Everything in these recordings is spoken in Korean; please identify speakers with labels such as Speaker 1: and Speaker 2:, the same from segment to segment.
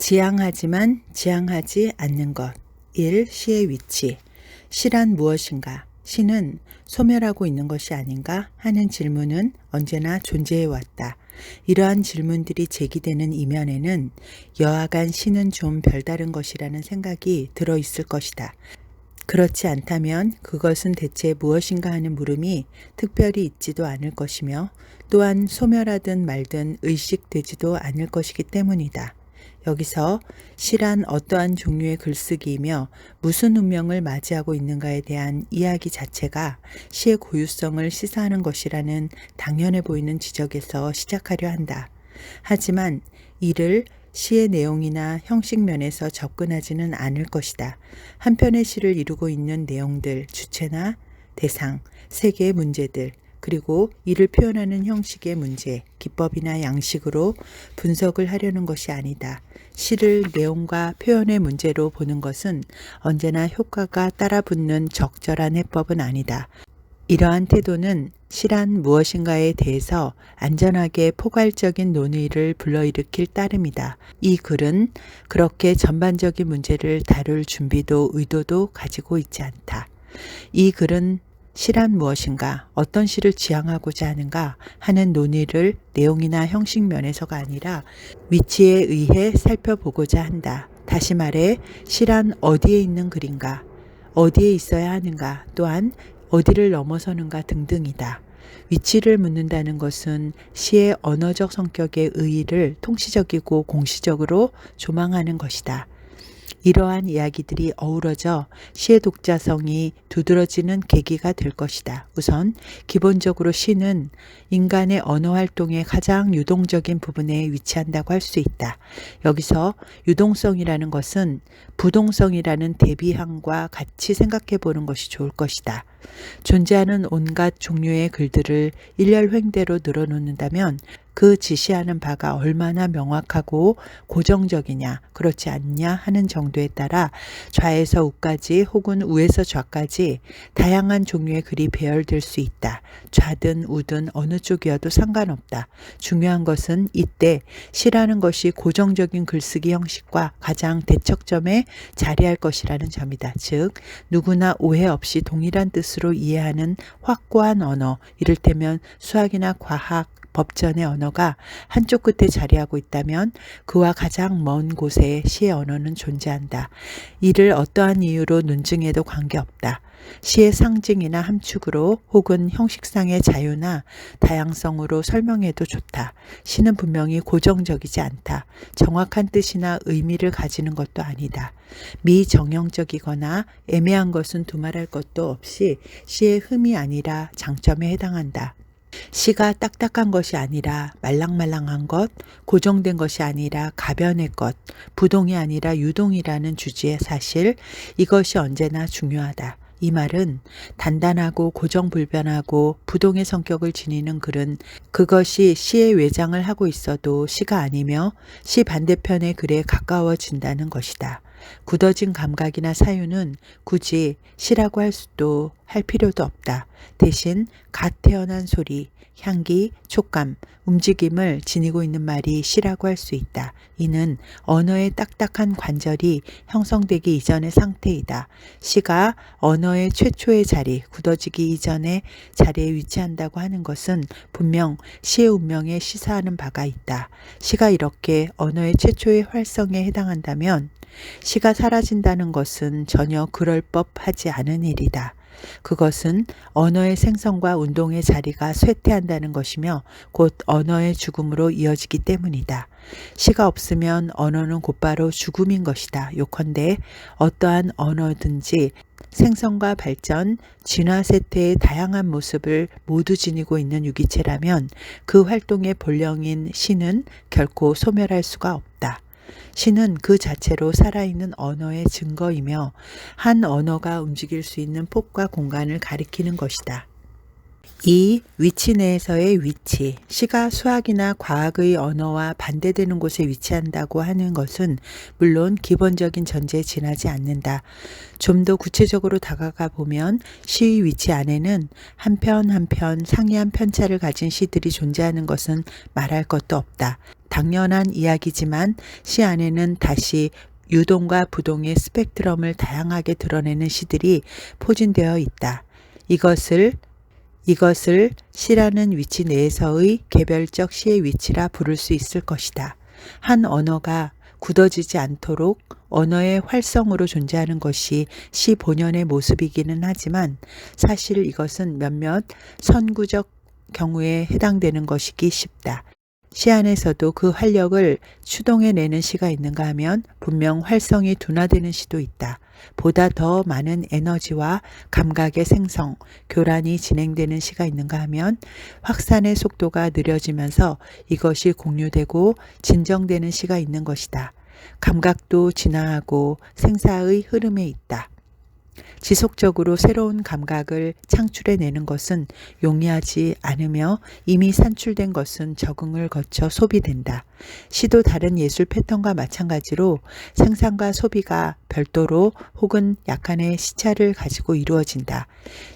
Speaker 1: 지향하지만 지향하지 않는 것. 1. 시의 위치. 시란 무엇인가? 시는 소멸하고 있는 것이 아닌가 하는 질문은 언제나 존재해 왔다. 이러한 질문들이 제기되는 이면에는 여하간 시는 좀 별다른 것이라는 생각이 들어있을 것이다. 그렇지 않다면 그것은 대체 무엇인가 하는 물음이 특별히 있지도 않을 것이며 또한 소멸하든 말든 의식되지도 않을 것이기 때문이다. 여기서 시란 어떠한 종류의 글쓰기이며 무슨 운명을 맞이하고 있는가에 대한 이야기 자체가 시의 고유성을 시사하는 것이라는 당연해 보이는 지적에서 시작하려 한다. 하지만 이를 시의 내용이나 형식 면에서 접근하지는 않을 것이다. 한 편의 시를 이루고 있는 내용들, 주체나 대상, 세 개의 문제들, 그리고 이를 표현하는 형식의 문제, 기법이나 양식으로 분석을 하려는 것이 아니다. 시를 내용과 표현의 문제로 보는 것은 언제나 효과가 따라붙는 적절한 해법은 아니다. 이러한 태도는 시란 무엇인가에 대해서 안전하게 포괄적인 논의를 불러일으킬 따름이다. 이 글은 그렇게 전반적인 문제를 다룰 준비도 의도도 가지고 있지 않다. 이 글은 시란 무엇인가, 어떤 시를 지향하고자 하는가 하는 논의를 내용이나 형식 면에서가 아니라 위치에 의해 살펴보고자 한다. 다시 말해 시란 어디에 있는 글인가, 어디에 있어야 하는가, 또한 어디를 넘어서는가 등등이다. 위치를 묻는다는 것은 시의 언어적 성격의 의의를 통시적이고 공시적으로 조망하는 것이다. 이러한 이야기들이 어우러져 시의 독자성이 두드러지는 계기가 될 것이다. 우선 기본적으로 시는 인간의 언어 활동의 가장 유동적인 부분에 위치한다고 할 수 있다. 여기서 유동성이라는 것은 부동성이라는 대비항과 같이 생각해 보는 것이 좋을 것이다. 존재하는 온갖 종류의 글들을 일렬횡대로 늘어놓는다면 그 지시하는 바가 얼마나 명확하고 고정적이냐, 그렇지 않냐 하는 정도에 따라 좌에서 우까지 혹은 우에서 좌까지 다양한 종류의 글이 배열될 수 있다. 좌든 우든 어느 쪽이어도 상관없다. 중요한 것은 이때 시라는 것이 고정적인 글쓰기 형식과 가장 대척점에 자리할 것이라는 점이다. 즉 누구나 오해 없이 동일한 뜻으로 이해하는 확고한 언어, 이를테면 수학이나 과학, 법전의 언어가 한쪽 끝에 자리하고 있다면 그와 가장 먼 곳에 시의 언어는 존재한다. 이를 어떠한 이유로 논증해도 관계없다. 시의 상징이나 함축으로 혹은 형식상의 자유나 다양성으로 설명해도 좋다. 시는 분명히 고정적이지 않다. 정확한 뜻이나 의미를 가지는 것도 아니다. 미정형적이거나 애매한 것은 두말할 것도 없이 시의 흠이 아니라 장점에 해당한다. 시가 딱딱한 것이 아니라 말랑말랑한 것, 고정된 것이 아니라 가변의 것, 부동이 아니라 유동이라는 주지의 사실, 이것이 언제나 중요하다. 이 말은 단단하고 고정불변하고 부동의 성격을 지니는 글은 그것이 시의 외장을 하고 있어도 시가 아니며 시 반대편의 글에 가까워진다는 것이다. 굳어진 감각이나 사유는 굳이 시라고 할 필요도 없다. 대신 갓 태어난 소리, 향기, 촉감, 움직임을 지니고 있는 말이 시라고 할 수 있다. 이는 언어의 딱딱한 관절이 형성되기 이전의 상태이다. 시가 언어의 최초의 자리, 굳어지기 이전의 자리에 위치한다고 하는 것은 분명 시의 운명에 시사하는 바가 있다. 시가 이렇게 언어의 최초의 활성에 해당한다면 시가 사라진다는 것은 전혀 그럴 법하지 않은 일이다. 그것은 언어의 생성과 운동의 자리가 쇠퇴한다는 것이며 곧 언어의 죽음으로 이어지기 때문이다. 시가 없으면 언어는 곧바로 죽음인 것이다. 요컨대 어떠한 언어든지 생성과 발전, 진화 세태의 다양한 모습을 모두 지니고 있는 유기체라면 그 활동의 본령인 시는 결코 소멸할 수가 없다. 시는 그 자체로 살아있는 언어의 증거이며 한 언어가 움직일 수 있는 폭과 공간을 가리키는 것이다. 2. 위치 내에서의 위치. 시가 수학이나 과학의 언어와 반대되는 곳에 위치한다고 하는 것은 물론 기본적인 전제에 지나지 않는다. 좀 더 구체적으로 다가가 보면 시의 위치 안에는 한 편 한 편 상이한 편차를 가진 시들이 존재하는 것은 말할 것도 없다. 당연한 이야기지만 시 안에는 다시 유동과 부동의 스펙트럼을 다양하게 드러내는 시들이 포진되어 있다. 이것을 시라는 위치 내에서의 개별적 시의 위치라 부를 수 있을 것이다. 한 언어가 굳어지지 않도록 언어의 활성으로 존재하는 것이 시 본연의 모습이기는 하지만 사실 이것은 몇몇 선구적 경우에 해당되는 것이기 쉽다. 시 안에서도 그 활력을 추동해내는 시가 있는가 하면 분명 활성이 둔화되는 시도 있다. 보다 더 많은 에너지와 감각의 생성, 교란이 진행되는 시가 있는가 하면 확산의 속도가 느려지면서 이것이 공유되고 진정되는 시가 있는 것이다. 감각도 진화하고 생사의 흐름에 있다. 지속적으로 새로운 감각을 창출해내는 것은 용이하지 않으며 이미 산출된 것은 적응을 거쳐 소비된다. 시도 다른 예술 패턴과 마찬가지로 생산과 소비가 별도로 혹은 약간의 시차를 가지고 이루어진다.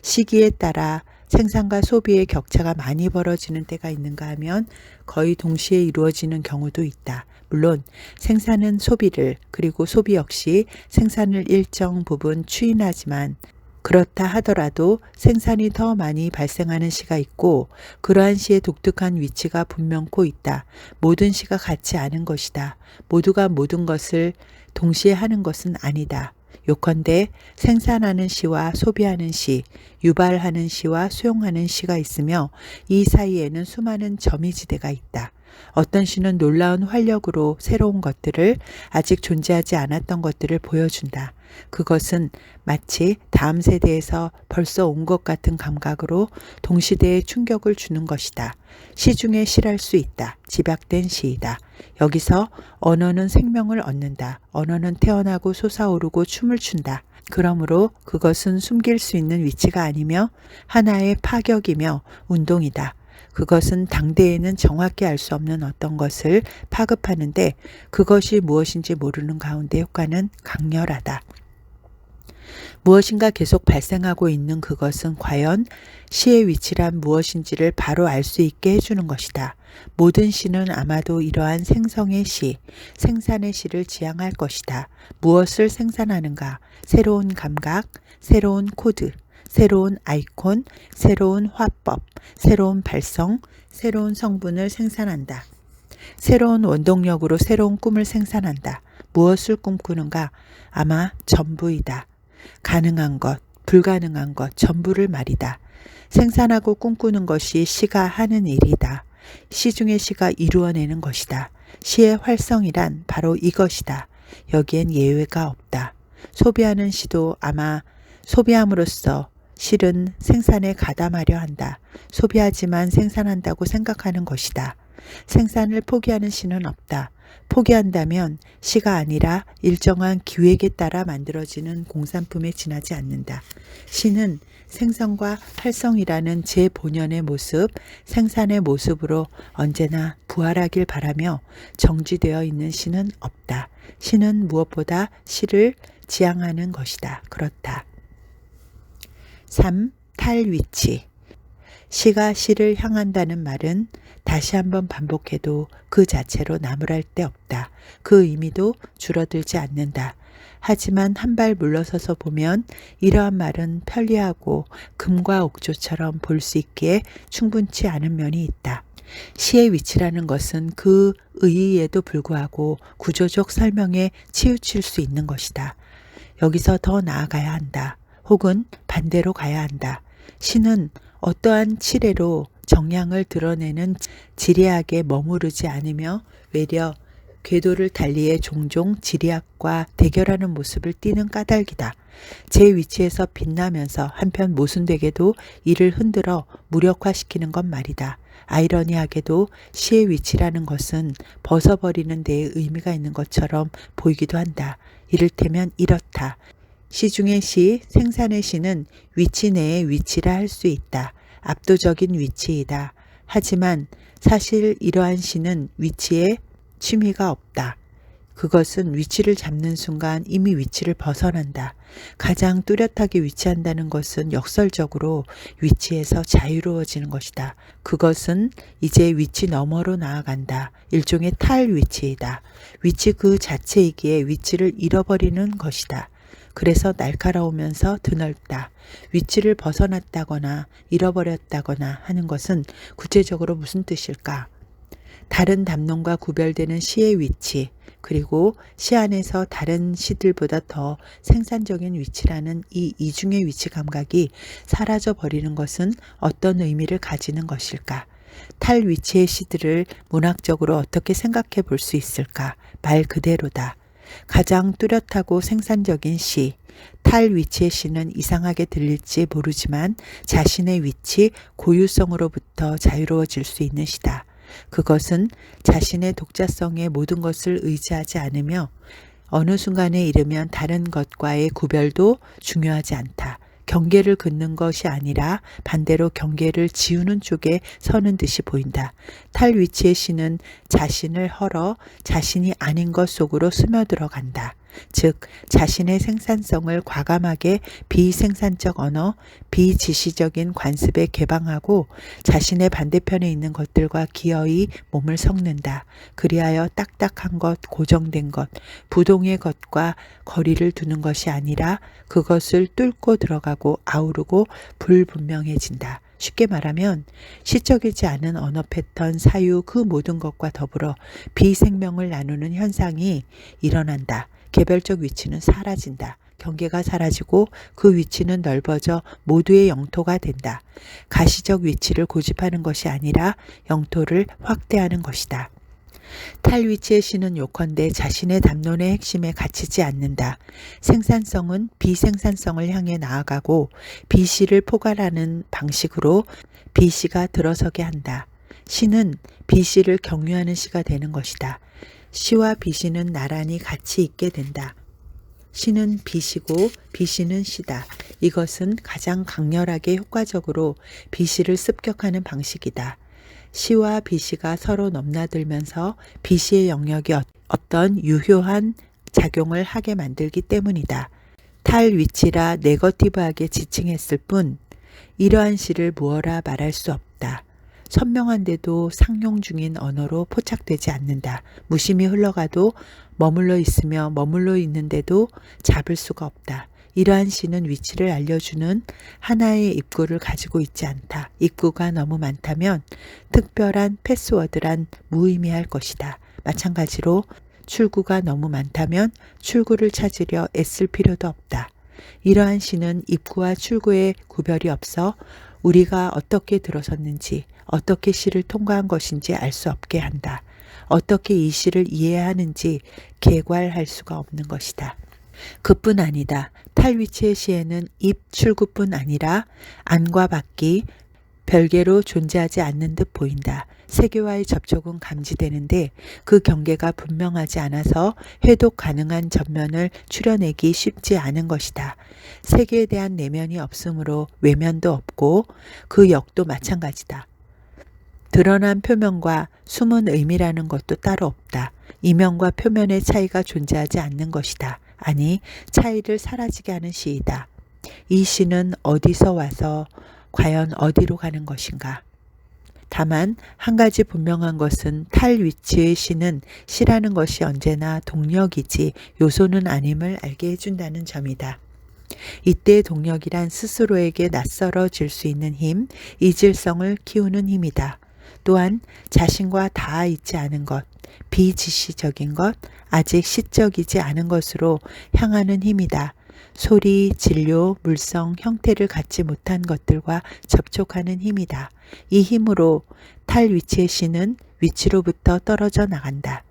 Speaker 1: 시기에 따라 생산과 소비의 격차가 많이 벌어지는 때가 있는가 하면 거의 동시에 이루어지는 경우도 있다. 물론 생산은 소비를 그리고 소비 역시 생산을 일정 부분 추인하지만 그렇다 하더라도 생산이 더 많이 발생하는 시가 있고 그러한 시의 독특한 위치가 분명코 있다. 모든 시가 같지 않은 것이다. 모두가 모든 것을 동시에 하는 것은 아니다. 요컨대 생산하는 시와 소비하는 시, 유발하는 시와 수용하는 시가 있으며 이 사이에는 수많은 점이지대가 있다. 어떤 시는 놀라운 활력으로 새로운 것들을 아직 존재하지 않았던 것들을 보여준다. 그것은 마치 다음 세대에서 벌써 온 것 같은 감각으로 동시대에 충격을 주는 것이다. 시 중에 시랄 수 있다. 집약된 시이다. 여기서 언어는 생명을 얻는다. 언어는 태어나고 솟아오르고 춤을 춘다. 그러므로 그것은 숨길 수 있는 위치가 아니며 하나의 파격이며 운동이다. 그것은 당대에는 정확히 알 수 없는 어떤 것을 파급하는데 그것이 무엇인지 모르는 가운데 효과는 강렬하다. 무엇인가 계속 발생하고 있는 그것은 과연 시의 위치란 무엇인지를 바로 알 수 있게 해주는 것이다. 모든 시는 아마도 이러한 생성의 시, 생산의 시를 지향할 것이다. 무엇을 생산하는가? 새로운 감각, 새로운 코드, 새로운 아이콘, 새로운 화법, 새로운 발성, 새로운 성분을 생산한다. 새로운 원동력으로 새로운 꿈을 생산한다. 무엇을 꿈꾸는가? 아마 전부이다. 가능한 것, 불가능한 것, 전부를 말이다. 생산하고 꿈꾸는 것이 시가 하는 일이다. 시 중에 시가 이루어내는 것이다. 시의 활성이란 바로 이것이다. 여기엔 예외가 없다. 소비하는 시도 아마 소비함으로써 실은 생산에 가담하려 한다. 소비하지만 생산한다고 생각하는 것이다. 생산을 포기하는 시는 없다. 포기한다면 시가 아니라 일정한 기획에 따라 만들어지는 공산품에 지나지 않는다. 시는 생성과 활성이라는 제 본연의 모습, 생산의 모습으로 언제나 부활하길 바라며 정지되어 있는 시는 없다. 시는 무엇보다 시를 지향하는 것이다. 그렇다. 3. 탈위치. 시가 시를 향한다는 말은 다시 한번 반복해도 그 자체로 나무랄 데 없다. 그 의미도 줄어들지 않는다. 하지만 한 발 물러서서 보면 이러한 말은 편리하고 금과 옥조처럼 볼 수 있기에 충분치 않은 면이 있다. 시의 위치라는 것은 그 의의에도 불구하고 구조적 설명에 치우칠 수 있는 것이다. 여기서 더 나아가야 한다. 혹은 반대로 가야 한다. 시는 어떠한 칠해로 정량을 드러내는 지리학에 머무르지 않으며 외려 궤도를 달리해 종종 지리학과 대결하는 모습을 띠는 까닭이다. 제 위치에서 빛나면서 한편 모순되게도 이를 흔들어 무력화시키는 것 말이다. 아이러니하게도 시의 위치라는 것은 벗어버리는 데에 의미가 있는 것처럼 보이기도 한다. 이를테면 이렇다. 시 중의 시, 생산의 시는 위치 내의 위치라 할 수 있다. 압도적인 위치이다. 하지만 사실 이러한 시는 위치에 취미가 없다. 그것은 위치를 잡는 순간 이미 위치를 벗어난다. 가장 뚜렷하게 위치한다는 것은 역설적으로 위치에서 자유로워지는 것이다. 그것은 이제 위치 너머로 나아간다. 일종의 탈위치이다. 위치 그 자체이기에 위치를 잃어버리는 것이다. 그래서 날카로우면서 드넓다. 위치를 벗어났다거나 잃어버렸다거나 하는 것은 구체적으로 무슨 뜻일까? 다른 담론과 구별되는 시의 위치, 그리고 시 안에서 다른 시들보다 더 생산적인 위치라는 이 이중의 위치 감각이 사라져 버리는 것은 어떤 의미를 가지는 것일까? 탈위치의 시들을 문학적으로 어떻게 생각해 볼 수 있을까? 말 그대로다. 가장 뚜렷하고 생산적인 시, 탈위치의 시는 이상하게 들릴지 모르지만 자신의 위치, 고유성으로부터 자유로워질 수 있는 시다. 그것은 자신의 독자성에 모든 것을 의지하지 않으며 어느 순간에 이르면 다른 것과의 구별도 중요하지 않다. 경계를 긋는 것이 아니라 반대로 경계를 지우는 쪽에 서는 듯이 보인다. 탈위치의 시는 자신을 헐어 자신이 아닌 것 속으로 스며들어간다. 즉 자신의 생산성을 과감하게 비생산적 언어, 비지시적인 관습에 개방하고 자신의 반대편에 있는 것들과 기어이 몸을 섞는다. 그리하여 딱딱한 것, 고정된 것, 부동의 것과 거리를 두는 것이 아니라 그것을 뚫고 들어가고 아우르고 불분명해진다. 쉽게 말하면 시적이지 않은 언어 패턴, 사유 그 모든 것과 더불어 비생명을 나누는 현상이 일어난다. 개별적 위치는 사라진다. 경계가 사라지고 그 위치는 넓어져 모두의 영토가 된다. 가시적 위치를 고집하는 것이 아니라 영토를 확대하는 것이다. 탈위치의 시는 요컨대 자신의 담론의 핵심에 갇히지 않는다. 생산성은 비생산성을 향해 나아가고 비시를 포괄하는 방식으로 비시가 들어서게 한다. 시는 비시를 경유하는 시가 되는 것이다. 시와 비시는 나란히 같이 있게 된다. 시는 비시고 비시는 시다. 이것은 가장 강렬하게 효과적으로 비시를 습격하는 방식이다. 시와 비시가 서로 넘나들면서 비시의 영역이 어떤 유효한 작용을 하게 만들기 때문이다. 탈위치라 네거티브하게 지칭했을 뿐 이러한 시를 무어라 말할 수 없다. 선명한데도 상용 중인 언어로 포착되지 않는다. 무심히 흘러가도 머물러 있으며 머물러 있는데도 잡을 수가 없다. 이러한 시는 위치를 알려주는 하나의 입구를 가지고 있지 않다. 입구가 너무 많다면 특별한 패스워드란 무의미할 것이다. 마찬가지로 출구가 너무 많다면 출구를 찾으려 애쓸 필요도 없다. 이러한 시는 입구와 출구의 구별이 없어 우리가 어떻게 들어섰는지, 어떻게 시를 통과한 것인지 알 수 없게 한다. 어떻게 이 시를 이해하는지 개괄할 수가 없는 것이다. 그뿐 아니다. 탈위치의 시에는 입 출구뿐 아니라 안과 밖이 별개로 존재하지 않는 듯 보인다. 세계와의 접촉은 감지되는데 그 경계가 분명하지 않아서 회독 가능한 전면을 추려내기 쉽지 않은 것이다. 세계에 대한 내면이 없으므로 외면도 없고 그 역도 마찬가지다. 드러난 표면과 숨은 의미라는 것도 따로 없다. 이면과 표면의 차이가 존재하지 않는 것이다. 아니, 차이를 사라지게 하는 시이다. 이 시는 어디서 와서 과연 어디로 가는 것인가? 다만 한 가지 분명한 것은 탈위치의 시는 시라는 것이 언제나 동력이지 요소는 아님을 알게 해준다는 점이다. 이때 동력이란 스스로에게 낯설어질 수 있는 힘, 이질성을 키우는 힘이다. 또한 자신과 닿아 있지 않은 것, 비지시적인 것, 아직 시적이지 않은 것으로 향하는 힘이다. 소리, 진료, 물성, 형태를 갖지 못한 것들과 접촉하는 힘이다. 이 힘으로 탈위치의 시는 위치로부터 떨어져 나간다.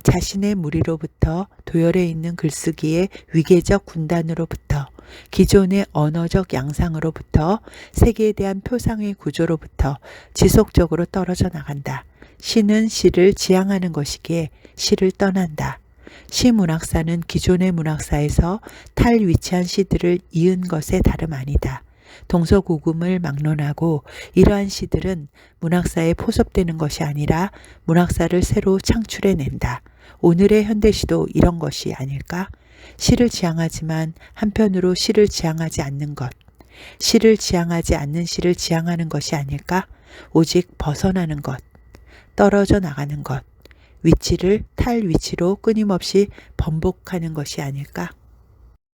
Speaker 1: 자신의 무리로부터 도열해 있는 글쓰기의 위계적 군단으로부터 기존의 언어적 양상으로부터 세계에 대한 표상의 구조로부터 지속적으로 떨어져 나간다. 시는 시를 지향하는 것이기에 시를 떠난다. 시문학사는 기존의 문학사에서 탈위치한 시들을 이은 것에 다름 아니다. 동서고금을 막론하고 이러한 시들은 문학사에 포섭되는 것이 아니라 문학사를 새로 창출해낸다. 오늘의 현대시도 이런 것이 아닐까? 시를 지향하지만 한편으로 시를 지향하지 않는 것. 시를 지향하지 않는 시를 지향하는 것이 아닐까? 오직 벗어나는 것. 떨어져 나가는 것. 위치를 탈 위치로 끊임없이 번복하는 것이 아닐까?